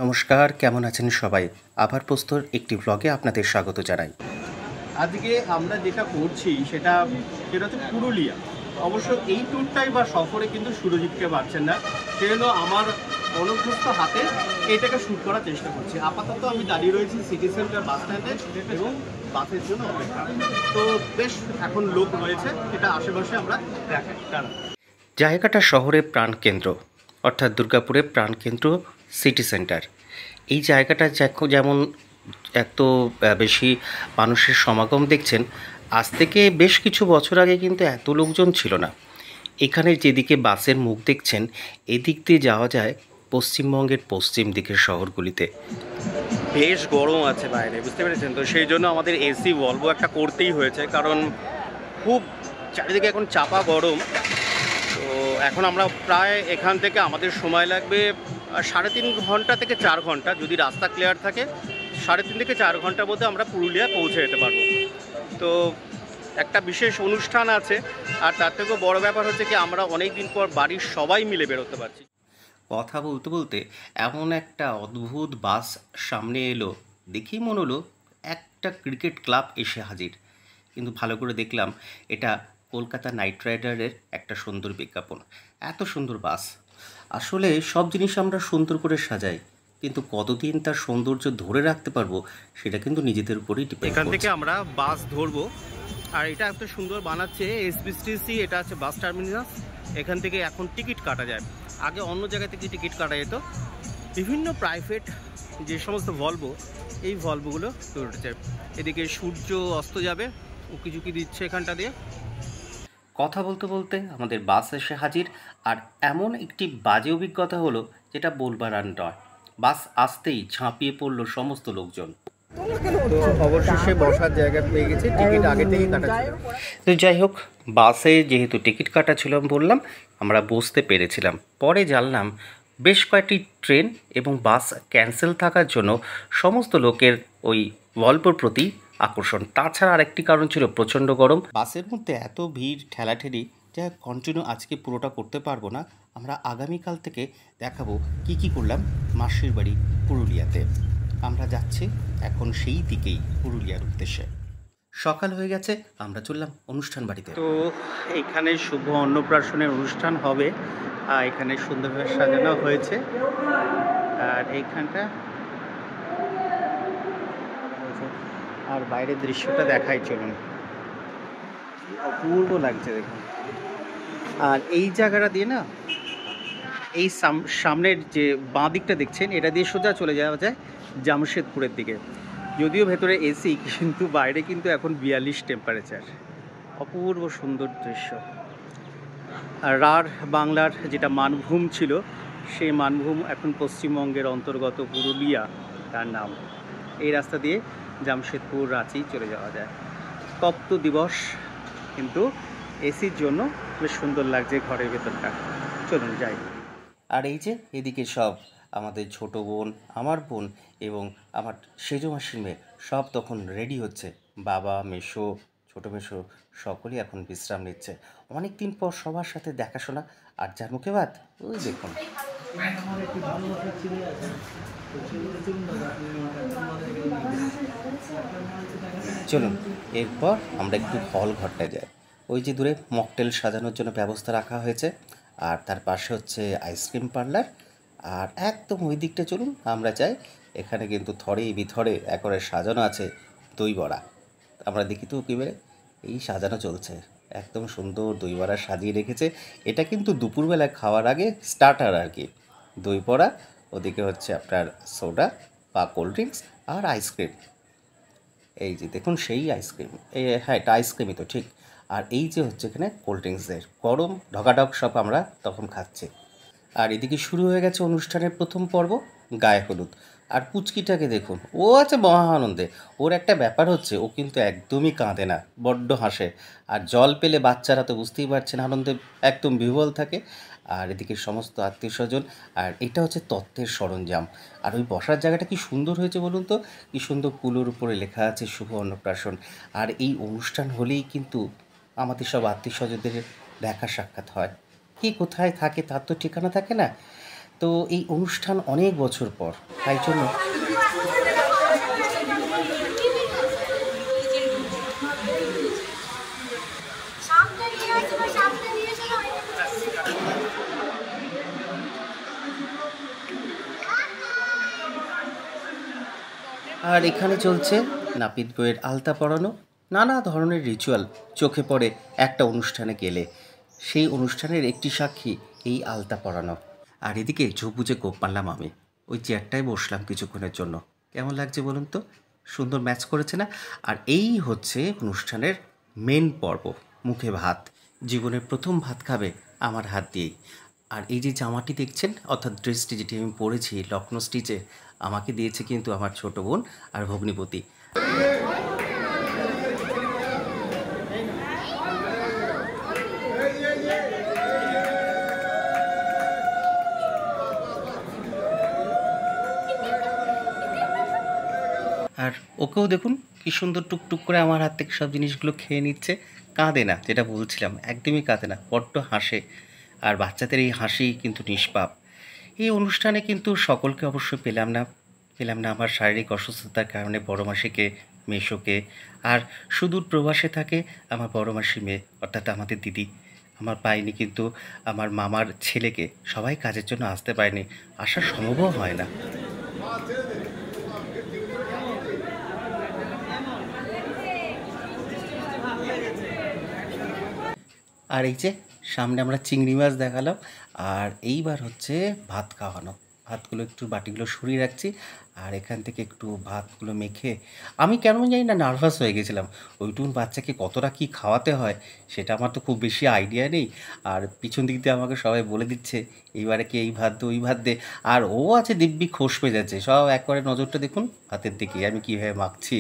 নমস্কার, কেমন আছেন সবাই? আভার প্রস্তর একটি ব্লগে আপনাদের স্বাগত জানাই। আজকে আমরা যেটা করছি সেটা হচ্ছে পুরুলিয়া। অবশ্য এই ট্যুরটাই বা সফরে কিন্তু সুরজিৎকে পাচ্ছেন না, সেজন্য আমার অনুগ্রস্ত হাতে এটাকে শ্যুট করার চেষ্টা করছি। আপাতত আমি দাঁড়িয়ে রয়েছি সিটি সেন্টার বাস স্ট্যান্ডে এবং বাসের জন্য অপেক্ষা। তো বেশ এখন লোক রয়েছে, এটা আশেপাশে আমরা দেখাই। জায়গাটা শহরের প্রাণকেন্দ্র, অর্থাৎ দুর্গাপুরের প্রাণকেন্দ্র সিটি সেন্টার। এই জায়গাটা যেমন এত বেশি মানুষের সমাগম দেখছেন, আজ থেকে বেশ কিছু বছর আগে কিন্তু এত লোকজন ছিল না। এখানে যেদিকে বাসের মুখ দেখছেন, এদিক দিয়ে যাওয়া যায় পশ্চিমবঙ্গের পশ্চিম দিকের শহরগুলিতে। বেশ গরম আছে বাইরে, বুঝতে পেরেছেন তো, সেই জন্য আমাদের এসি ভলভো একটা করতেই হয়েছে, কারণ খুব চারিদিকে এখন চাপা গরম। তো এখন আমরা প্রায় এখান থেকে আমাদের সময় লাগবে 3.5 ঘন্টা থেকে 4 ঘন্টা, যদি রাস্তা ক্লিয়ার থাকে 3.5 থেকে 4 ঘন্টার মধ্যে আমরা পুরুলিয়া পৌঁছে যেতে পারবো। তো একটা বিশেষ অনুষ্ঠান আছে, আর তার থেকেও বড় ব্যাপার হচ্ছে কি আমরা অনেক দিন পর বাড়ির সবাই মিলে বেরোতে পারছি। কথা বলতে বলতে এমন একটা অদ্ভুত বাস সামনে এলো, দেখেই মনে হলো একটা ক্রিকেট ক্লাব এসে হাজির। কিন্তু ভালো করে দেখলাম এটা কলকাতা নাইট রাইডারের একটা সুন্দর বিজ্ঞাপন। এত সুন্দর বাস। আসলে সব জিনিস আমরা সুন্দর করে সাজাই, কিন্তু কতদিন তার সৌন্দর্য ধরে রাখতে পারবো সেটা কিন্তু নিজেদের উপরেই ডিপেন্ড এখান করছে। থেকে আমরা বাস ধরবো, আর এটা এত সুন্দর বানাচ্ছে এসবিটিসি, এটা আছে বাস টার্মিনাস। এখান থেকে এখন টিকিট কাটা যায়, আগে অন্য জায়গা থেকে টিকিট কাটা যেত। বিভিন্ন প্রাইভেট যে সমস্ত ভলভো, এই ভলভোগুলো তৈরি উঠেছে। এদিকে সূর্য অস্ত যাবে, উঁকি ঝুঁকি দিচ্ছে এখানটা দিয়ে। কথা বলতে বলতে আমাদের বাস এসে হাজির, আর এমন একটি বাজে অভিজ্ঞতা হলো যেটা বলবার আর নয়। বাস আসতেই ঝাঁপিয়ে পড়লো সমস্ত লোকজন। তো অবশেষে বসার জায়গা পেয়ে গেছে, টিকিট আগে থেকেই কাটা ছিল। তো যাই হোক, বাসে যেহেতু টিকিট কাটা ছিল বললাম, আমরা বসতে পেরেছিলাম। পরে জানলাম বেশ কয়েকটি ট্রেন এবং বাস ক্যান্সেল থাকার জন্য সমস্ত লোকের ওই ভলভোর প্রতি আকর্ষণ। তাছাড়া আরেকটি কারণ ছিল প্রচণ্ড গরম। বাসের মধ্যে এত ভিড় ঠেলাঠেলি যা কন্টিনিউ আজকে পুরোটা করতে পারবো না। আমরা আগামীকাল থেকে দেখাবো কি কি করলাম মাসির বাড়ি পুরুলিয়াতে। আমরা যাচ্ছি এখন সেই দিকেই, পুরুলিয়ার উদ্দেশ্যে। সকাল হয়ে গেছে, আমরা চললাম অনুষ্ঠান বাড়িতে। তো এখানে শুভ অন্নপ্রাশনের অনুষ্ঠান হবে, আর এখানে সুন্দরভাবে সাজানো হয়েছে। আর এইখানটা আর বাইরের দৃশ্যটা দেখাই, চলুন। অপূর্ব লাগছে দেখুন। আর এই জায়গাটা দিয়ে না, এই সামনের যে বাঁ দিকটা দেখছেন, এটা দিয়ে সোজা চলে যাওয়া যায় জামশেদপুরের দিকে। যদিও ভেতরে এসি, কিন্তু বাইরে কিন্তু এখন 42 টেম্পারেচার। অপূর্ব সুন্দর দৃশ্য। আর রাঢ় বাংলার যেটা মানভূম ছিল, সেই মানভূম এখন পশ্চিমবঙ্গের অন্তর্গত পুরুলিয়া তার নাম। এই রাস্তা দিয়ে জামশেদপুর, রাঁচি চলে যাওয়া যায়। তপ্ত দিবস, কিন্তু এসির জন্য বেশ সুন্দর লাগছে ঘরের ভেতরটা। চলুন যাই। আর এই যে এদিকে সব আমাদের ছোট বোন, আমার বোন এবং আমার সেজো মাসির মেয়ে সব তখন রেডি হচ্ছে। বাবা, মেসো, ছোটো মেসো সকলেই এখন বিশ্রাম নিচ্ছে। অনেক দিন পর সবার সাথে দেখাশোনা, আর যার মুখে ভাত ওই দেখুন। চলুন এরপর আমরা একটু হল ঘরটায় যাই। ওই যে দূরে মকটেল সাজানোর জন্য ব্যবস্থা রাখা হয়েছে, আর তার পাশে হচ্ছে আইসক্রিম পার্লার। আর একদম ওই দিকটা চলুন আমরা যাই। এখানে কিন্তু থরে বিথরে একবারে সাজানো আছে দই বড়া। আমরা দেখি তো একেবারে এই সাজানো চলছে, একদম সুন্দর দই বড়া সাজিয়ে রেখেছে। এটা কিন্তু দুপুরবেলা খাওয়ার আগে স্টার্টার আর কি। দই বড়া, ওদিকে হচ্ছে আপনার সোডা বা কোল্ড ড্রিঙ্কস আর আইসক্রিম। এই যে দেখুন সেই আইসক্রিম, হ্যাঁ এটা আইসক্রিমই তো ঠিক। আর এই যে হচ্ছে এখানে কোল্ড ড্রিঙ্কসের গরম ঢকাঢক সব আমরা তখন খাচ্ছি। আর এদিকে শুরু হয়ে গেছে অনুষ্ঠানের প্রথম পর্ব, গায়ে হলুদ। আর পুচকিটাকে দেখুন, ও আছে মহা আনন্দে। ওর একটা ব্যাপার হচ্ছে, ও কিন্তু একদমই কাঁদে না, বড্ড হাসে। আর জল পেলে বাচ্চারা তো বুঝতেই পারছেন আনন্দে একদম বিহ্বল থাকে। আর এদিকে সমস্ত আত্মীয় স্বজন। আর এটা হচ্ছে তত্ত্বের সরঞ্জাম। আর ওই বসার জায়গাটা কি সুন্দর হয়েছে বলুন তো, কি সুন্দর কুলোর উপরে লেখা আছে শুভ অন্নপ্রাশন। আর এই অনুষ্ঠান হলেই কিন্তু আমাদের সব আত্মীয় স্বজনদের দেখা সাক্ষাৎ হয়। কে কোথায় থাকে তার তো ঠিকানা থাকে না। তো এই অনুষ্ঠান অনেক বছর পর, তাই জন্য আর এখানে চলছে নাপিত বইয়ের আলতা পরানো, নানা ধরনের রিচুয়াল চোখে পড়ে একটা অনুষ্ঠানে গেলে। সেই অনুষ্ঠানের একটি সাক্ষী এই আলতা পরানো। আর এদিকে চোখ বুজে কোপ মারলাম আমি, ওই চেয়ারটায় বসলাম কিছুক্ষণের জন্য। কেমন লাগছে বলুন তো? সুন্দর ম্যাচ করেছে না? আর এই হচ্ছে অনুষ্ঠানের মেন পর্ব, মুখে ভাত। জীবনের প্রথম ভাত খাবে আমার হাত দিয়েই। আর এই যে জামাটি দেখছেন, অর্থাৎ ড্রেসটি যেটি আমি পরেছি লখনৌ স্টিচে, আমাকে দিয়েছে কিন্তু আমার ছোট বোন আর ভগ্নিপতি। আর ওকেও দেখুন কি সুন্দর টুকটুক করে আমার হাত থেকে সব জিনিসগুলো খেয়ে নিচ্ছে। কাঁদে না, যেটা বলছিলাম, একদমই কাঁদে না, বড্ড হাসে। আর বাচ্চাদের এই হাসি কিন্তু নিষ্পাপ। এই অনুষ্ঠানে কিন্তু সকলকে অবশ্য পেলাম না আমার শারীরিক অসুস্থতার কারণে বড় মাসিকে, মেসোকে, আর সুদূর প্রবাসে থাকে আমার বড় মাসি মেয়ে, অর্থাৎ আমাদের দিদি। আমার পাইনি কিন্তু আমার মামার ছেলেকে, সবাই কাজের জন্য আসতে পারেনি, আসার সম্ভবও হয় না। আর এই যে সামনে আমরা চিংড়ি মাছ দেখালাম, আর এইবার হচ্ছে ভাত খাওয়ানো। ভাতগুলো একটু বাটিগুলো সরিয়ে রাখছি, আর এখান থেকে একটু ভাতগুলো মেখে, আমি কেন জানি না নার্ভাস হয়ে গেছিলাম। ওইটুকুন বাচ্চাকে কতটা কী খাওয়াতে হয় সেটা আমার তো খুব বেশি আইডিয়া নেই। আর পিছন দিক দিয়ে আমাকে সবাই বলে দিচ্ছে এইবারে কি এই ভাত দে, ওই ভাত দে। আর ও আছে দিব্যি খোশ পেয়ে যাচ্ছে, সব একবারে নজরটা দেখুন ভাতের দিকে, আমি কীভাবে মাখছি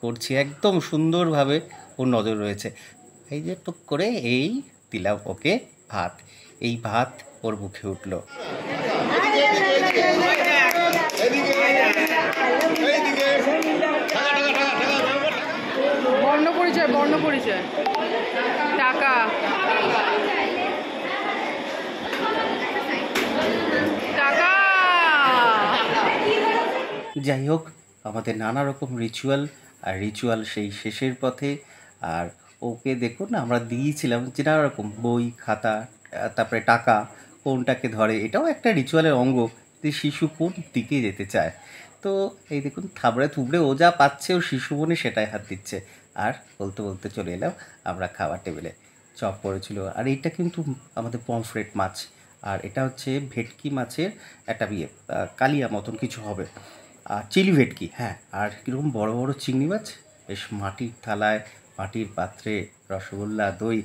করছি, একদম সুন্দরভাবে ওর নজর রয়েছে। এই যে টুক করে এই দিলাম ওকে ভাত, এই ভাত ওর মুখে উঠলো। বর্ণ পরিচয় টাকা টাকা। যাই হোক, আমাদের নানা রকম রিচুয়াল সেই শেষের পথে। আর ওকে দেখুন আমরা দিয়েছিলাম যে নানা রকম বই খাতা, তারপরে টাকা কোনটাকে ধরে, এটাও একটা রিচুয়ালের অঙ্গ যে শিশু কোন দিকে যেতে চায়। তো এই দেখুন থাবড়ে থুবড়ে ও যা পাচ্ছে ও শিশু মনে সেটাই হাত দিচ্ছে। আর বলতে বলতে চলে এলাম আমরা খাওয়ার টেবিলে। চপ পড়েছিল, আর এইটা কিন্তু আমাদের পমফ্রেট মাছ, আর এটা হচ্ছে ভেটকি মাছের একটা কালিয়া মতন কিছু হবে, আর চিলি ভেটকি, হ্যাঁ। আর কীরকম বড় বড় চিংড়ি মাছ, বেশ মাটির থালায় মাটির পাত্রে, রসগোল্লা, দই।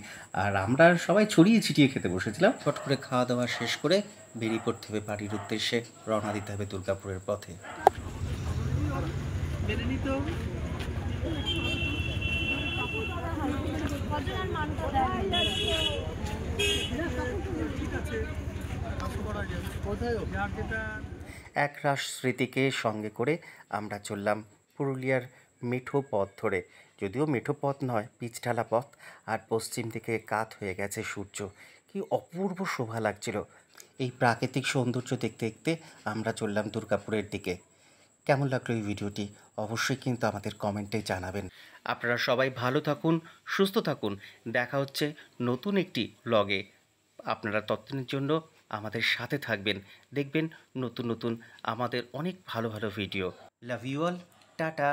আর আমরা সবাই ছড়িয়ে ছিটিয়ে খেতে বসেছিলাম। চট করে খাওয়া দাওয়া শেষ করে বেরিয়ে পড়তে হবে বাড়ির উদ্দেশ্যে, রওনা দিতে হবে দুর্গাপুরের পথে। একরাশ স্মৃতিকে সঙ্গে করে আমরা চললাম পুরুলিয়ার মেঠো পথ ধরে। যদিও মেঠো পথ নয়, পিচঢালা পথ। আর পশ্চিম দিকে কাত হয়ে গেছে সূর্য, কি অপূর্ব শোভা লাগছিল। এই প্রাকৃতিক সৌন্দর্য দেখতে দেখতে আমরা চললাম দুর্গাপুরের দিকে। কেমন লাগলো এই ভিডিওটি অবশ্যই কিন্তু আমাদের কমেন্টে জানাবেন। আপনারা সবাই ভালো থাকুন, সুস্থ থাকুন। দেখা হচ্ছে নতুন একটি ব্লগে। আপনারা ততদিনের জন্য আমাদের সাথে থাকবেন, দেখবেন নতুন নতুন আমাদের অনেক ভালো ভালো video. Love you all, tata.